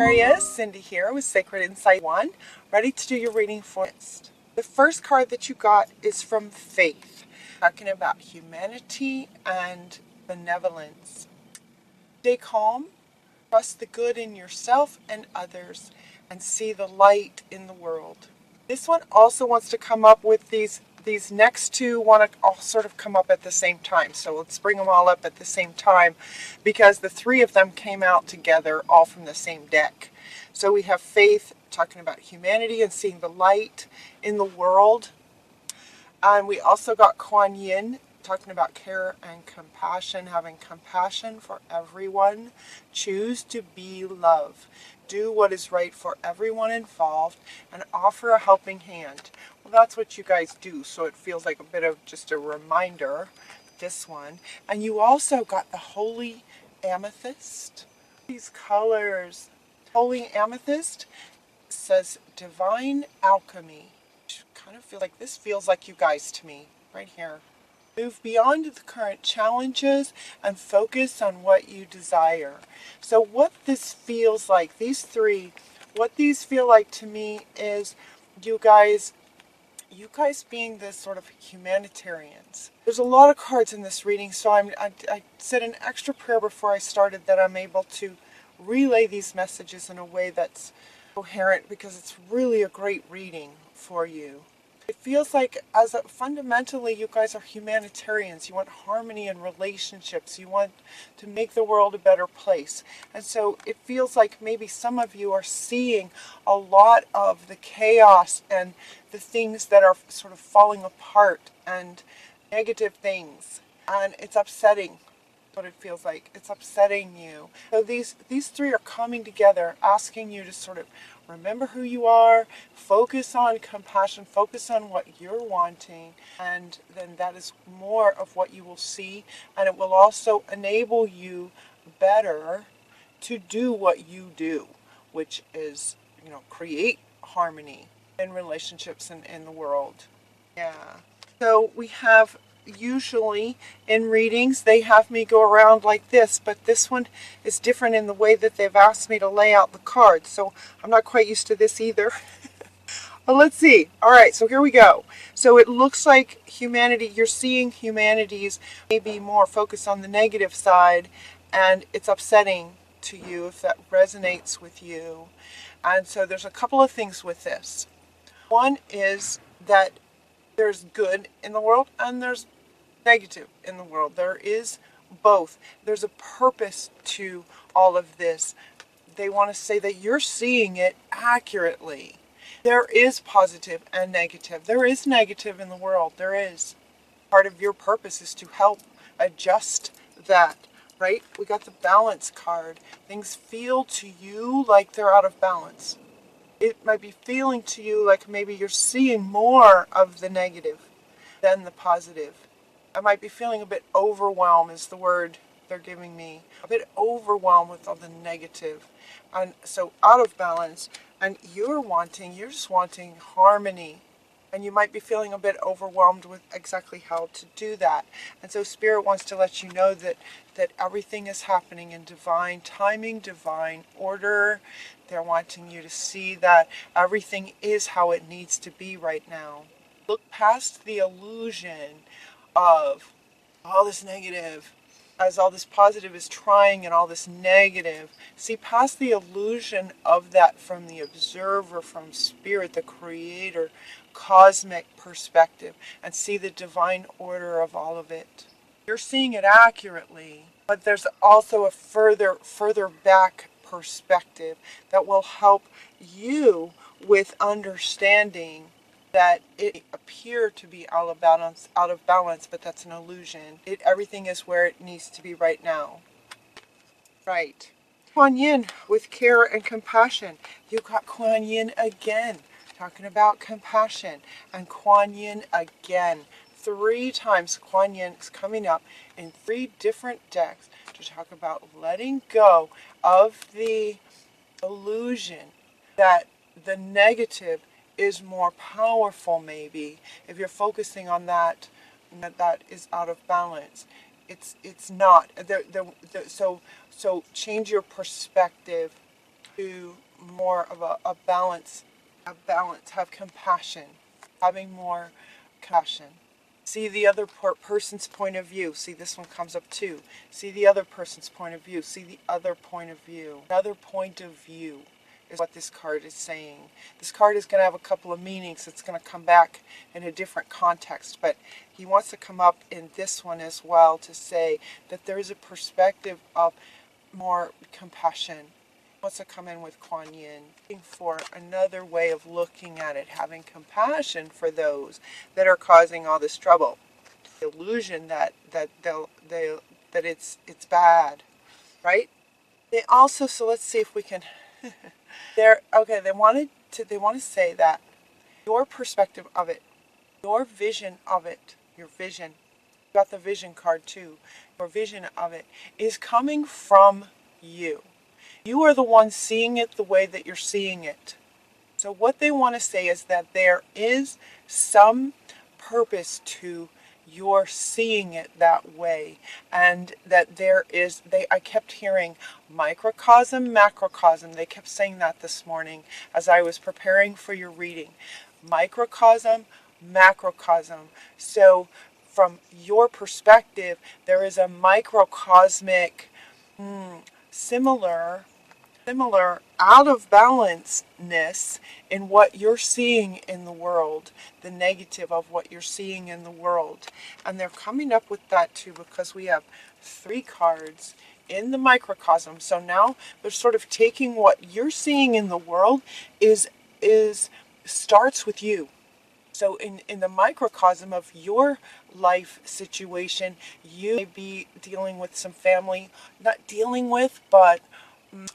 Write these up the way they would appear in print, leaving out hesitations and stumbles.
Aquarius, Cindy here with Sacred Insight 1, ready to do your reading for next. The first card that you got is from Faith, talking about humanity and benevolence. Stay calm, trust the good in yourself and others, and see the light in the world. This one also wants to come up with these next two want to all sort of come up at the same time. So let's bring them all up at the same time because the three of them came out together all from the same deck. So we have Faith talking about humanity and seeing the light in the world. And we also got Kuan Yin talking about care and compassion, having compassion for everyone. Choose to be love. Do what is right for everyone involved and offer a helping hand. Well, that's what you guys do, so it feels like a bit of just a reminder, this one. And you also got the Holy Amethyst. These colors. Holy Amethyst says divine alchemy. Kind of feel like this feels like you guys to me, right here. Move beyond the current challenges and focus on what you desire. So what this feels like, these three, what these feel like to me is you guys being this sort of humanitarians. There's a lot of cards in this reading, so I said an extra prayer before I started that I'm able to relay these messages in a way that's coherent because it's really a great reading for you. It feels like fundamentally you guys are humanitarians. You want harmony in relationships. You want to make the world a better place. And so it feels like maybe some of you are seeing a lot of the chaos and the things that are sort of falling apart and negative things. And it's upsetting. What it feels like. It's upsetting you. So these three are coming together, asking you to sort of remember who you are, focus on compassion, focus on what you're wanting, and then that is more of what you will see, and it will also enable you better to do what you do, which is, create harmony in relationships and in the world. Yeah. So we have usually in readings they have me go around like this, but this one is different in the way that they've asked me to lay out the cards, so I'm not quite used to this either. But let's see. All right, so here we go. So it looks like humanity, you're seeing humanity's maybe more focused on the negative side, and it's upsetting to you if that resonates with you. And so there's a couple of things with this. One is that there's good in the world and there's negative in the world. There is both. There's a purpose to all of this. They want to say that you're seeing it accurately. There is positive and negative. There is negative in the world. There is. Part of your purpose is to help adjust that, right? We got the balance card. Things feel to you like they're out of balance. It might be feeling to you like maybe you're seeing more of the negative than the positive. I might be feeling a bit overwhelmed is the word they're giving me. A bit overwhelmed with all the negative. And so out of balance. And you're just wanting harmony. And you might be feeling a bit overwhelmed with exactly how to do that. And so Spirit wants to let you know that everything is happening in divine timing, divine order. They're wanting you to see that everything is how it needs to be right now. Look past the illusion of all this negative as all this positive is trying and all this negative. See past the illusion of that from the observer, from Spirit, the Creator, cosmic perspective, and see the divine order of all of it. You're seeing it accurately, but there's also a further back perspective that will help you with understanding that it appear to be out of balance, but that's an illusion. Everything is where it needs to be right now. Right. Kuan Yin with care and compassion. You got Kuan Yin again, talking about compassion, and Kuan Yin again. 3 times Kuan Yin is coming up in 3 different decks to talk about letting go of the illusion that the negative is more powerful. Maybe if you're focusing on that is out of balance. It's not. So change your perspective. to more of a balance, have compassion, having more compassion. See the other person's point of view. See, this one comes up too. See the other person's point of view. See the other point of view. Another point of view is what this card is saying. This card is going to have a couple of meanings. It's going to come back in a different context, but he wants to come up in this one as well to say that there is a perspective of more compassion. He wants to come in with Kuan Yin, looking for another way of looking at it, having compassion for those that are causing all this trouble. The illusion that it's bad, right? They also, so let's see if we can. They want to say that your perspective of it, your vision of it, your vision, you got the vision card too, your vision of it is coming from you. You are the one seeing it the way that you're seeing it. So what they want to say is that there is some purpose to your seeing it that way, and that there is, I kept hearing microcosm, macrocosm. They kept saying that this morning as I was preparing for your reading. Microcosm, macrocosm. So from your perspective, there is a microcosmic similar out of balance-ness in what you're seeing in the world, the negative of what you're seeing in the world. And they're coming up with that too, because we have 3 cards in the microcosm. So now they're sort of taking what you're seeing in the world starts with you. So in the microcosm of your life situation, you may be dealing with some family, not dealing with, but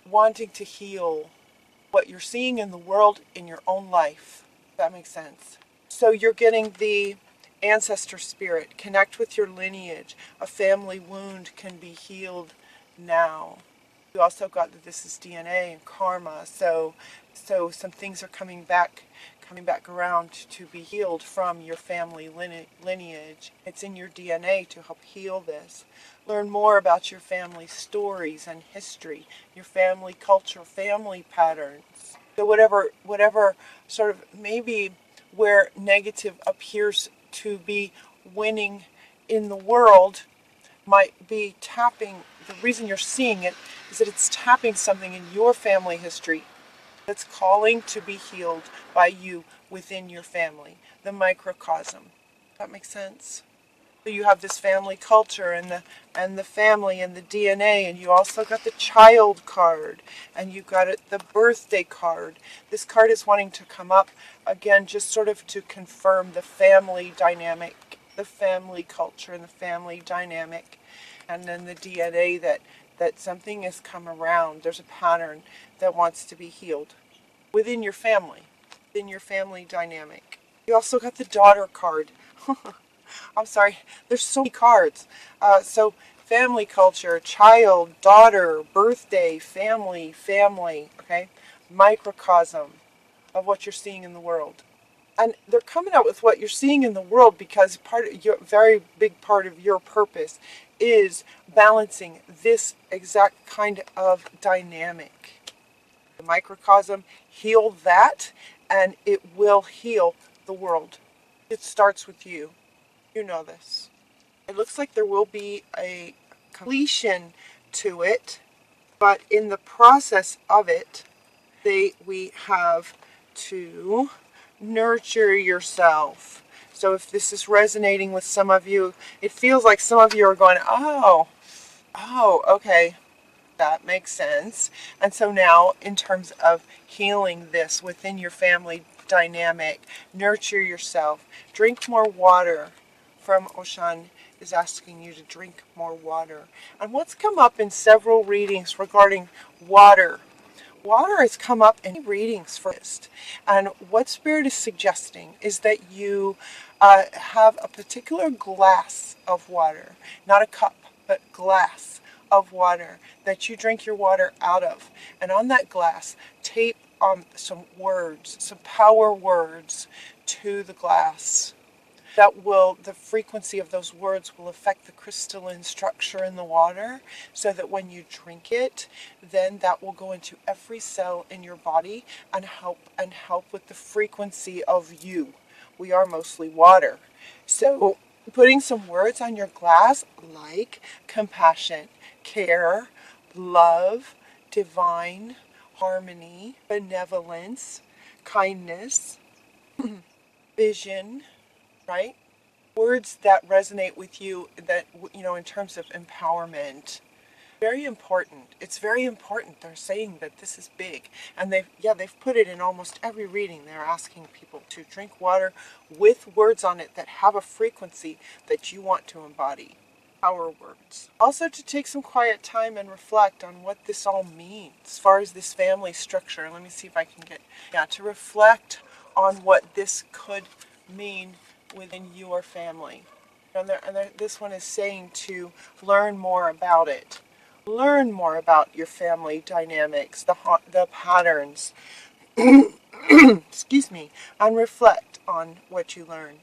wanting to heal what you're seeing in the world in your own life. If that makes sense. So you're getting the ancestor spirit. Connect with your lineage. A family wound can be healed now. You also got that this is DNA and karma. So some things are coming back around to be healed from your family lineage. It's in your DNA to help heal this. Learn more about your family stories and history, your family culture, family patterns. So whatever sort of maybe where negative appears to be winning in the world might be tapping, the reason you're seeing it is that it's tapping something in your family history that's calling to be healed by you within your family, the microcosm. That makes sense? So you have this family culture and the family and the DNA, and you also got the child card, and you got the birthday card. This card is wanting to come up again, just sort of to confirm the family dynamic, the family culture and the family dynamic, and then the DNA that something has come around. There's a pattern that wants to be healed within your family dynamic. You also got the daughter card. I'm sorry, there's so many cards. So family culture, child, daughter, birthday, family, okay? Microcosm of what you're seeing in the world. And they're coming out with what you're seeing in the world because very big part of your purpose is balancing this exact kind of dynamic. The microcosm, heal that, and it will heal the world. It starts with you. You know this. It looks like there will be a completion to it, but in the process of it, we have to nurture yourself. So if this is resonating with some of you, it feels like some of you are going, oh, okay, that makes sense. And so now, in terms of healing this within your family dynamic, nurture yourself, drink more water. From Oshan is asking you to drink more water. And what's come up in several readings regarding water? Water has come up in readings first. And what Spirit is suggesting is that you have a particular glass of water, not a cup, but glass of water that you drink your water out of. And on that glass, tape some words, some power words to the glass. the frequency of those words will affect the crystalline structure in the water, so that when you drink it, then that will go into every cell in your body and help with the frequency of you. We are mostly water. So putting some words on your glass like compassion, care, love, divine, harmony, benevolence, kindness, vision, right? Words that resonate with you, that, in terms of empowerment. Very important. It's very important. They're saying that this is big. And they've put it in almost every reading. They're asking people to drink water with words on it that have a frequency that you want to embody. Power words. Also to take some quiet time and reflect on what this all means as far as this family structure. Let me see if I can to reflect on what this could mean within your family. This one is saying to learn more about it. Learn more about your family dynamics, the patterns, excuse me, and reflect on what you learn.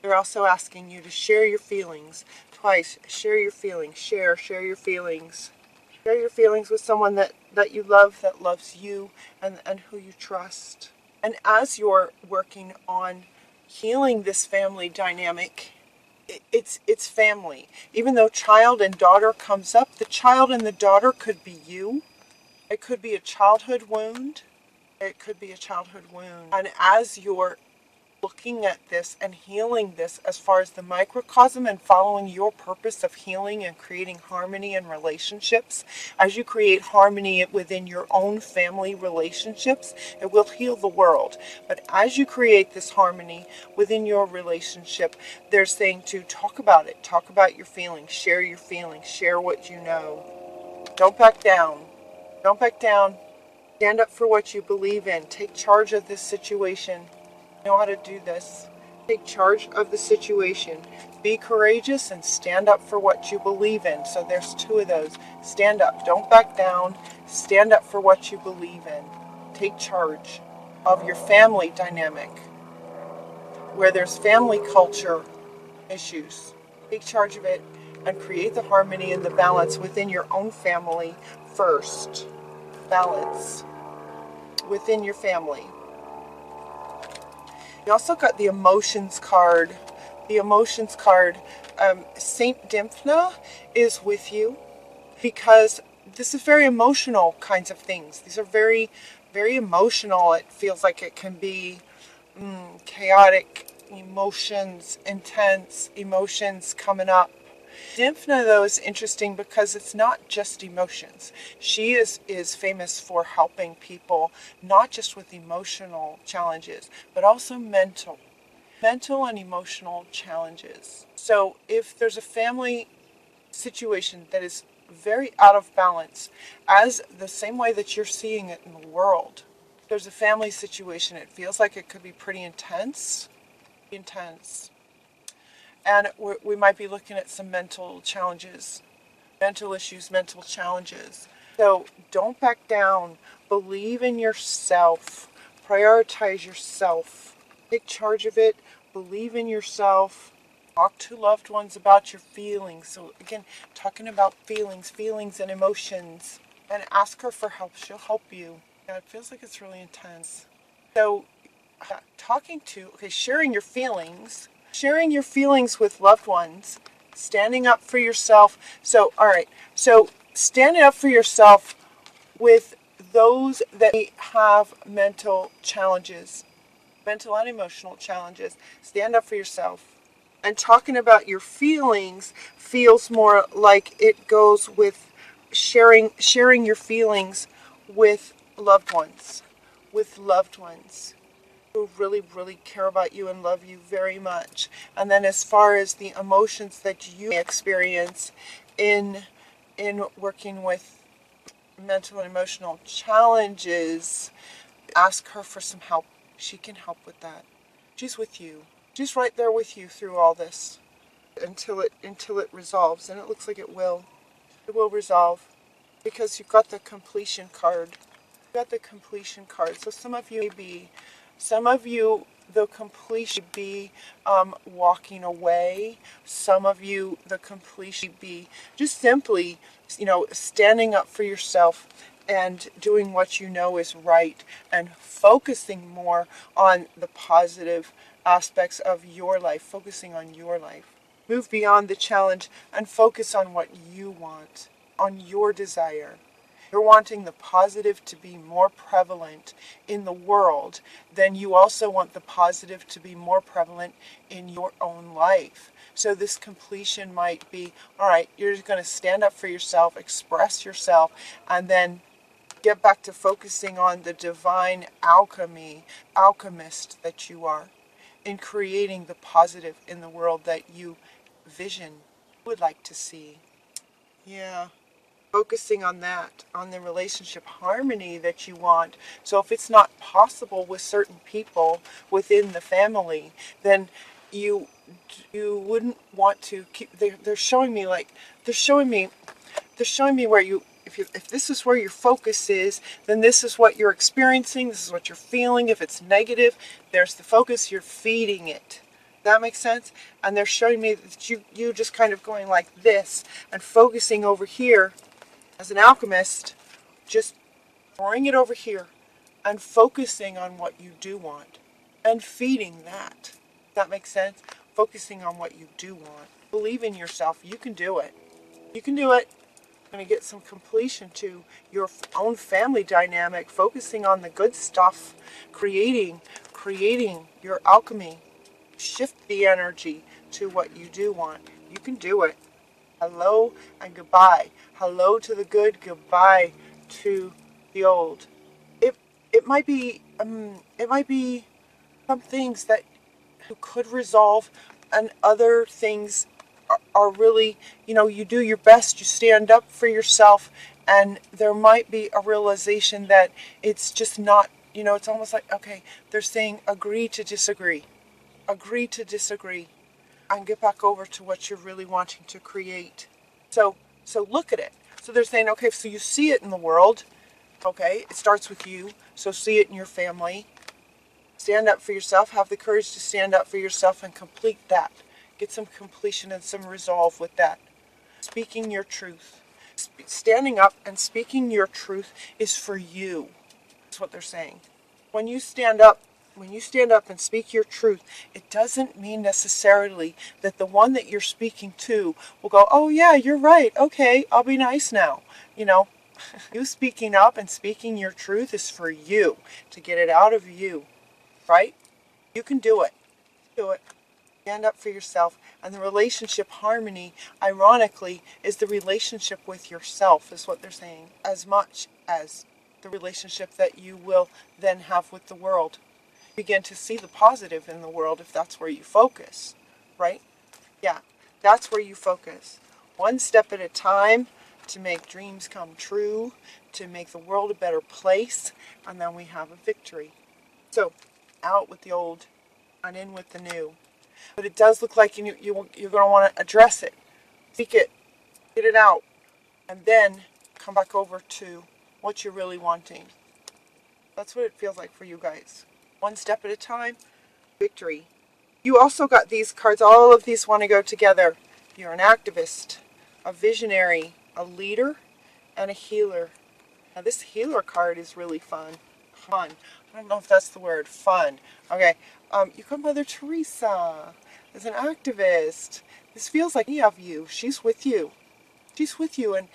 They're also asking you to share your feelings. Twice, share your feelings. Share your feelings. Share your feelings with someone that you love, that loves you, and who you trust. And as you're working on healing this family dynamic, it's family. Even though child and daughter comes up, the child and the daughter could be you. It could be a childhood wound. And as you're looking at this and healing this as far as the microcosm and following your purpose of healing and creating harmony in relationships, as you create harmony within your own family relationships, it will heal the world. But as you create this harmony within your relationship, they're saying to talk about it, talk about your feelings, share what you know. Don't back down. Don't back down. Stand up for what you believe in. Take charge of this situation. Know how to do this. Take charge of the situation. Be courageous and stand up for what you believe in. So there's two of those. Stand up. Don't back down. Stand up for what you believe in. Take charge of your family dynamic. Where there's family culture issues, take charge of it and create the harmony and the balance within your own family first. Balance within your family. You also got the emotions card. The emotions card, Saint Dymphna is with you because this is very emotional kinds of things. These are very, very emotional. It feels like it can be chaotic emotions, intense emotions coming up. Dymphna, though, is interesting because it's not just emotions. She is famous for helping people, not just with emotional challenges, but also mental and emotional challenges. So if there's a family situation that is very out of balance, as the same way that you're seeing it in the world, there's a family situation, it feels like it could be pretty intense. And we might be looking at some mental challenges, mental issues, mental challenges. So don't back down. Believe in yourself. Prioritize yourself. Take charge of it. Believe in yourself. Talk to loved ones about your feelings. So again, talking about feelings and emotions. And ask her for help. She'll help you. Yeah, it feels like it's really intense. So sharing your feelings. Sharing your feelings with loved ones, standing up for yourself. So standing up for yourself with those that have mental challenges, mental and emotional challenges. Stand up for yourself. And talking about your feelings feels more like it goes with sharing your feelings with loved ones. Who really, really care about you and love you very much. And then as far as the emotions that you experience in working with mental and emotional challenges, ask her for some help. She can help with that. She's with you. She's right there with you through all this until it resolves. And it looks like it will. It will resolve because you've got the completion card. So some of you may be Some of you, the completion be walking away. Some of you, the completion be just simply, standing up for yourself and doing what you know is right and focusing more on the positive aspects of your life, focusing on your life. Move beyond the challenge and focus on what you want, on your desire. You're wanting the positive to be more prevalent in the world, then you also want the positive to be more prevalent in your own life. So this completion might be, all right, you're just going to stand up for yourself, express yourself, and then get back to focusing on the divine alchemist that you are, in creating the positive in the world that you would like to see. Yeah. Focusing on that, on the relationship harmony that you want. So if it's not possible with certain people within the family, then you wouldn't want to keep. They're showing me where if this is where your focus is, then this is what you're experiencing. This is what you're feeling. If it's negative, there's the focus. You're feeding it. That makes sense? And they're showing me that you just kind of going like this and focusing over here. As an alchemist, just pouring it over here and focusing on what you do want and feeding that. That makes sense? Focusing on what you do want. Believe in yourself. You can do it. You can do it. You're going to get some completion to your own family dynamic, focusing on the good stuff, creating your alchemy. Shift the energy to what you do want. You can do it. Hello and goodbye. Hello to the good, goodbye to the old. It might be some things that you could resolve, and other things are really, you do your best, you stand up for yourself, and there might be a realization that it's just not, it's almost like, okay, they're saying agree to disagree. Agree to disagree. And get back over to what you're really wanting to create. So look at it. So they're saying, okay, so you see it in the world. Okay, it starts with you. So see it in your family. Stand up for yourself. Have the courage to stand up for yourself and complete that. Get some completion and some resolve with that. Speaking your truth. Standing up and speaking your truth is for you. That's what they're saying. When you stand up and speak your truth, it doesn't mean necessarily that the one that you're speaking to will go, oh yeah, you're right, okay, I'll be nice now. You speaking up and speaking your truth is for you, to get it out of you, right? You can do it. Do it. Stand up for yourself. And the relationship harmony, ironically, is the relationship with yourself, is what they're saying, as much as the relationship that you will then have with the world. Begin to see the positive in the world if that's where you focus, right? Yeah, that's where you focus. One step at a time to make dreams come true, to make the world a better place, and then we have a victory. So, out with the old and in with the new. But it does look like you're going to want to address it, speak it, get it out, and then come back over to what you're really wanting. That's what it feels like for you guys. One step at a time, victory. You also got these cards. All of these want to go together. You're an activist, a visionary, a leader, and a healer. Now this healer card is really fun. Fun. I don't know if that's the word. Fun. Okay. You got Mother Teresa as an activist. This feels like any of you. She's with you. She's with you. And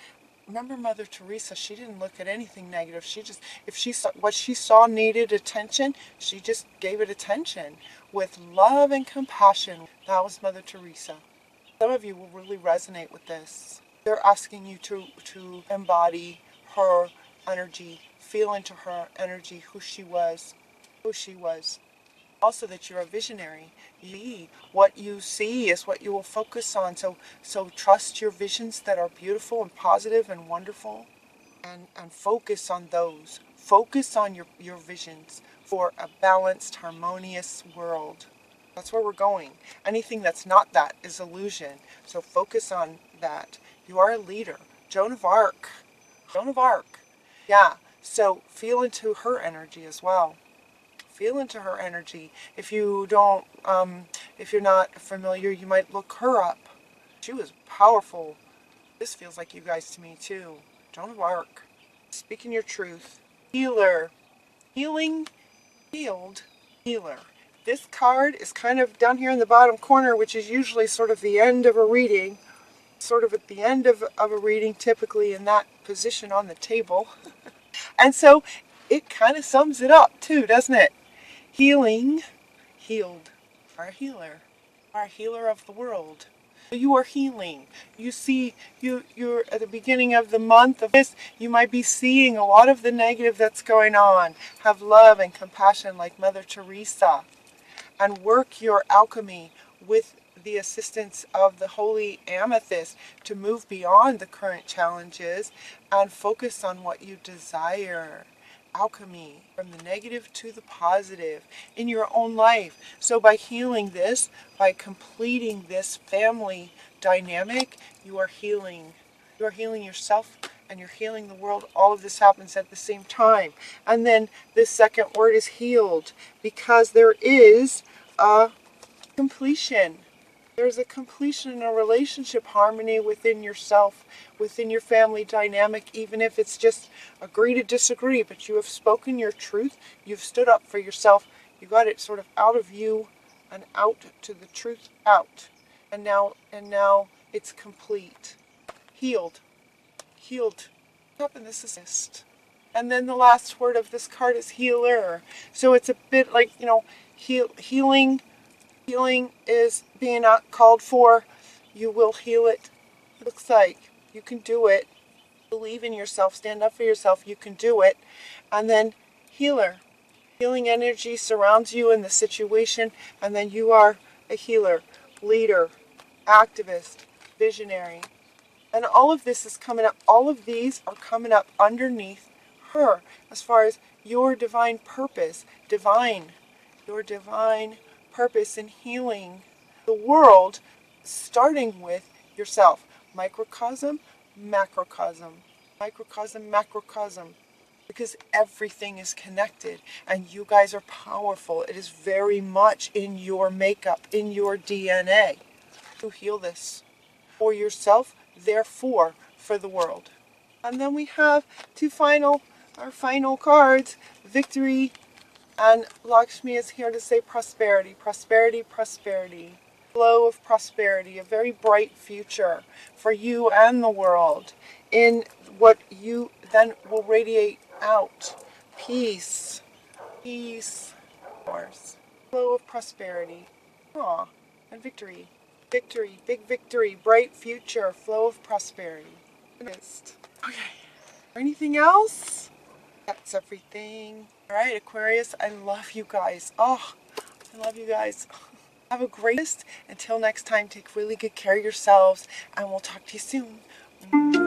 remember Mother Teresa, she didn't look at anything negative. She just, if she saw what she saw needed attention, she just gave it attention with love and compassion. That was Mother Teresa. Some of you will really resonate with this. They're asking you to embody her energy, feel into her energy, who she was. Also that you're a visionary. What you see is what you will focus on. So trust your visions that are beautiful and positive and wonderful, and focus on those. Focus on your visions for a balanced, harmonious world. That's where we're going. Anything that's not that is illusion. So focus on that. You are a leader. Joan of Arc. Yeah. So feel into her energy as well. feel into her energy. If you don't, if you're not familiar, you might look her up. She was powerful. This feels like you guys to me too. Joan of Arc. Speaking your truth. Healer. Healing. Healed. Healer. This card is kind of down here in the bottom corner, which is usually sort of the end of a reading. Sort of at the end of a reading, typically in that position on the table. And so it kind of sums it up too, doesn't it? Healing. Healed. Our healer. Our healer of the world. You are healing. You see, you're at the beginning of the month of this, you might be seeing a lot of the negative that's going on. Have love and compassion like Mother Teresa. And work your alchemy with the assistance of the holy amethyst to move beyond the current challenges and focus on what you desire. Alchemy, from the negative to the positive in your own life. So by healing this, by completing this family dynamic, you are healing. You are healing yourself and you're healing the world. All of this happens at the same time. And then the second word is healed, because there is a completion. There's a completion in a relationship harmony within yourself, within your family dynamic, even if it's just agree to disagree, but you have spoken your truth, you've stood up for yourself, you got it sort of out of you and out to the truth out. And now it's complete. Healed. Healed. Up in this assist. And then the last word of this card is healer. So it's a bit like, healing. Healing is being called for. You will heal it. It looks like you can do it. Believe in yourself. Stand up for yourself. You can do it. And then healer. Healing energy surrounds you in the situation. And then you are a healer, leader, activist, visionary. And all of this is coming up. All of these are coming up underneath her as far as your divine purpose. Your divine purpose in healing the world, starting with yourself. Microcosm, macrocosm. Microcosm, macrocosm. Because everything is connected and you guys are powerful. It is very much in your makeup, in your DNA to heal this for yourself, therefore for the world. And then we have our final cards, Victory. And Lakshmi is here to say prosperity, prosperity, prosperity. Flow of prosperity, a very bright future for you and the world in what you then will radiate out. Peace. Peace. Course. Flow of prosperity. And victory. Victory, big victory, bright future, flow of prosperity. Okay. Anything else? That's everything. All right, Aquarius, I love you guys. Oh, I love you guys. Have a great, until next time, take really good care of yourselves, and we'll talk to you soon.